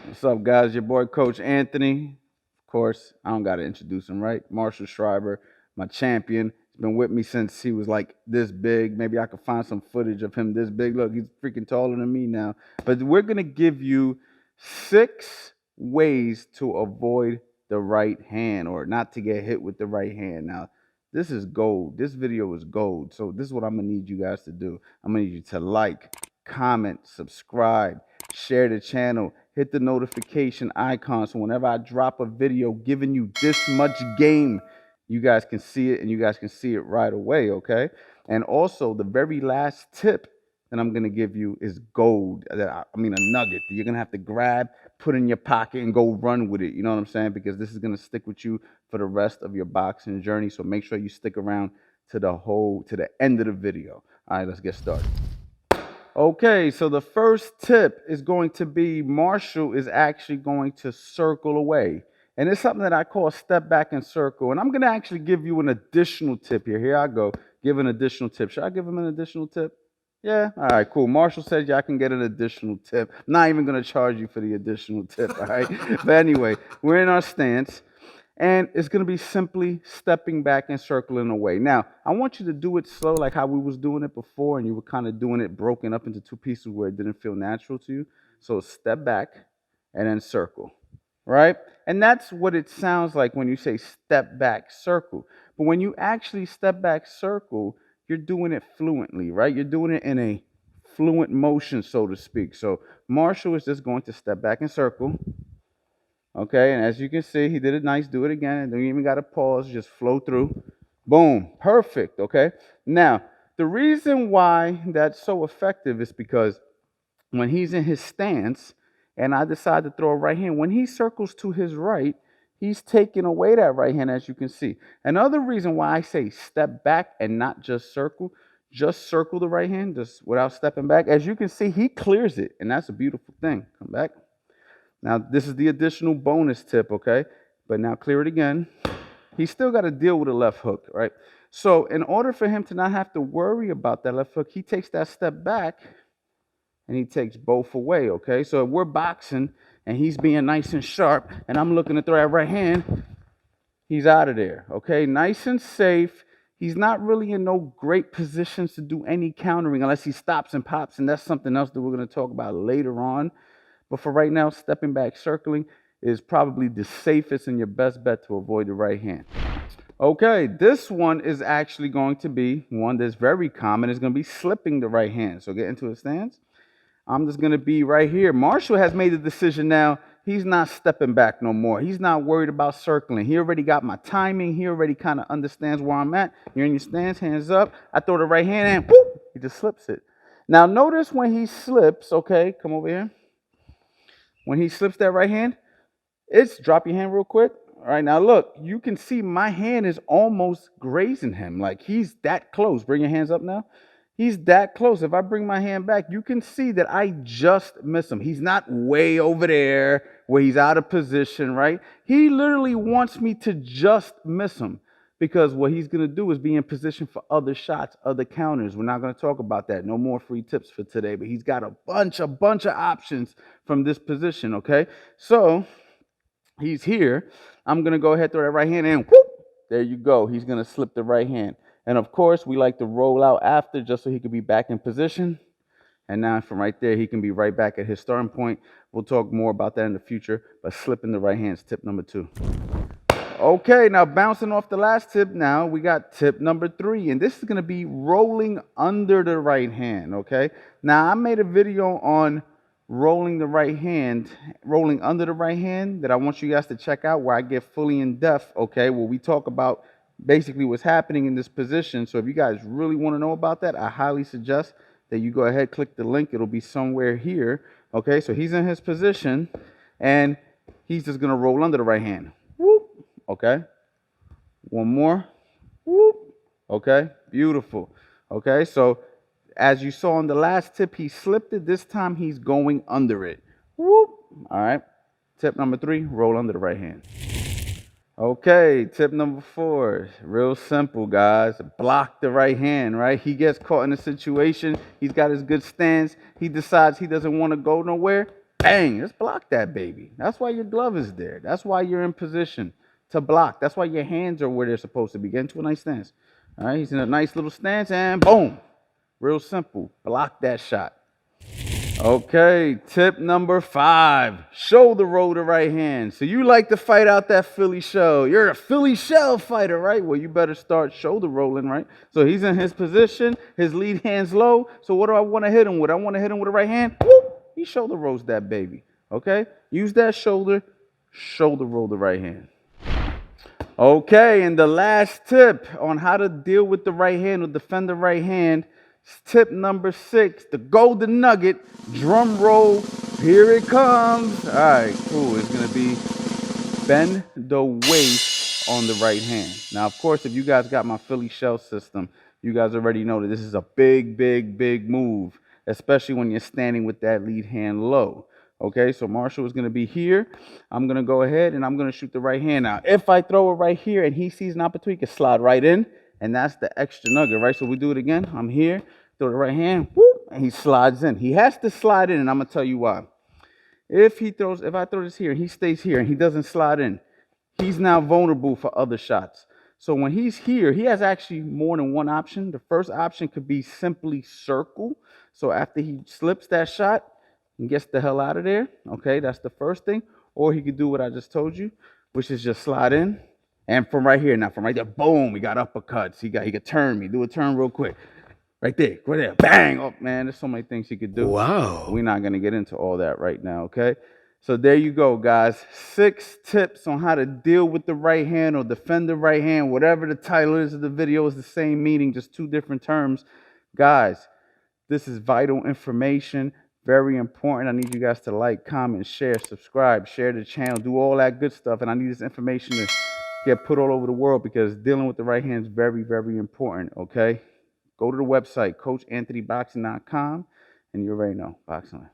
What's up, guys? Your boy, Coach Anthony. Of course, I don't got to introduce him, right? Marshall Schreiber, my champion. He's been with me since he was like this big. Maybe I could find some footage of him this big. Look, he's freaking taller than me now. But we're going to give you 6 ways to avoid the right hand or not to get hit with the right hand. Now, this is gold. This video is gold. So, this is what I'm going to need you guys to do. I'm going to need you to like, comment, subscribe, share the channel, hit the notification icon so whenever I drop a video giving you this much game, you guys can see it and you guys can see it right away, okay? And also, the very last tip that I'm going to give you is gold. I mean, a nugget that you're going to have to grab, put in your pocket, and go run with it. You know what I'm saying? Because this is going to stick with you for the rest of your boxing journey. So make sure you stick around to the end of the video. All right, let's get started. Okay, so the first tip is going to be Marshall is actually going to circle away. And it's something that I call step back and circle. And I'm going to actually give you an additional tip here. Here I go. Give an additional tip. Should I give him an additional tip? Yeah? All right, cool. Marshall said, yeah, I can get an additional tip. I'm not even going to charge you for the additional tip, all right? But anyway, we're in our stance. And it's going to be simply stepping back and circling away. Now, I want you to do it slow like how we was doing it before, and you were kind of doing it broken up into 2 pieces where it didn't feel natural to you. So step back and then circle, right? And that's what it sounds like when you say step back, circle. But when you actually step back, circle, you're doing it fluently, right? You're doing it in a fluent motion, so to speak. So Marshall is just going to step back and circle. Okay, and as you can see, he did it nice. Do it again. And then you even got to pause. Just flow through. Boom. Perfect. Okay. Now, the reason why that's so effective is because when he's in his stance and I decide to throw a right hand, when he circles to his right, he's taking away that right hand, as you can see. Another reason why I say step back and not just circle the right hand, just without stepping back. As you can see, he clears it, and that's a beautiful thing. Come back. Now, this is the additional bonus tip, okay? But now clear it again. He's still got to deal with a left hook, right? So in order for him to not have to worry about that left hook, he takes that step back and he takes both away, okay? So if we're boxing and he's being nice and sharp and I'm looking to throw that right hand, he's out of there, okay? Nice and safe. He's not really in no great positions to do any countering unless he stops and pops, and that's something else that we're going to talk about later on. But for right now, stepping back, circling is probably the safest and your best bet to avoid the right hand. Okay, this one is actually going to be one that's very common. It's going to be slipping the right hand. So get into a stance. I'm just going to be right here. Marshall has made the decision now. He's not stepping back no more. He's not worried about circling. He already got my timing. He already kind of understands where I'm at. You're in your stance, hands up. I throw the right hand in. Whoop, he just slips it. Now, notice when he slips, okay, come over here. When he slips that right hand, it's drop your hand real quick. All right, now look, you can see my hand is almost grazing him. Like he's that close. Bring your hands up now. He's that close. If I bring my hand back, you can see that I just miss him. He's not way over there where he's out of position, right? He literally wants me to just miss him because what he's going to do is be in position for other shots, other counters. We're not going to talk about that. No more free tips for today, but he's got a bunch of options from this position, okay? So he's here. I'm going to go ahead, throw that right hand in. Whoop! There you go. He's going to slip the right hand. And of course, we like to roll out after just so he can be back in position. And now from right there, he can be right back at his starting point. We'll talk more about that in the future, but slipping the right hand is tip number 2. Okay, now bouncing off the last tip, now we got tip number 3, and this is going to be rolling under the right hand, okay? Now, I made a video on rolling under the right hand that I want you guys to check out where I get fully in depth, okay, where we talk about basically what's happening in this position. So if you guys really want to know about that, I highly suggest that you go ahead, click the link. It'll be somewhere here, okay? So he's in his position, and he's just going to roll under the right hand. Whoop. Okay, one more. Whoop. Okay, beautiful. Okay, so as you saw on the last tip, he slipped it. This time he's going under it. Whoop. All right, tip number 3, roll under the right hand. Okay, tip number 4, real simple, guys. Block the right hand, right? He gets caught in a situation. He's got his good stance. He decides he doesn't want to go nowhere. Bang, just block that baby. That's why your glove is there. That's why you're in position to block. That's why your hands are where they're supposed to be. Get into a nice stance. All right, he's in a nice little stance, and boom. Real simple. Block that shot. Okay, tip number 5. Shoulder roll the right hand. So you like to fight out that Philly shell. You're a Philly shell fighter, right? Well, you better start shoulder rolling, right? So he's in his position. His lead hand's low. So what do I want to hit him with? I want to hit him with the right hand. Whoop! He shoulder rolls that baby. Okay? Use that shoulder roll the right hand. Okay, and the last tip on how to deal with the right hand or defend the right hand is tip number 6, the golden nugget. Drum roll, here it comes. All right, cool. It's going to be bend the waist on the right hand. Now, of course, if you guys got my Philly shell system, you guys already know that this is a big, big, big move, especially when you're standing with that lead hand low. Okay, so Marshall is going to be here. I'm going to go ahead and I'm going to shoot the right hand out. If I throw it right here and he sees an opportunity, he can slide right in, and that's the extra nugget, right? So we do it again. I'm here, throw the right hand, whoop, and he slides in. He has to slide in, and I'm going to tell you why. If I throw this here and he stays here and he doesn't slide in, he's now vulnerable for other shots. So when he's here, he has actually more than one option. The first option could be simply circle. So after he slips that shot, and gets the hell out of there. Okay, that's the first thing. Or he could do what I just told you, which is just slide in. And from right here, now from right there, boom, he got uppercuts. He could turn me. Do a turn real quick. Right there. Bang. Oh man, there's so many things he could do. Wow. We're not gonna get into all that right now, okay? So there you go, guys. 6 tips on how to deal with the right hand or defend the right hand. Whatever the title is of the video is the same meaning, just 2 different terms. Guys, this is vital information. Very important. I need you guys to like, comment, share, subscribe, share the channel, do all that good stuff. And I need this information to get put all over the world because dealing with the right hand is very, very important, okay? Go to the website, CoachAnthonyBoxing.com, and you already know, boxing.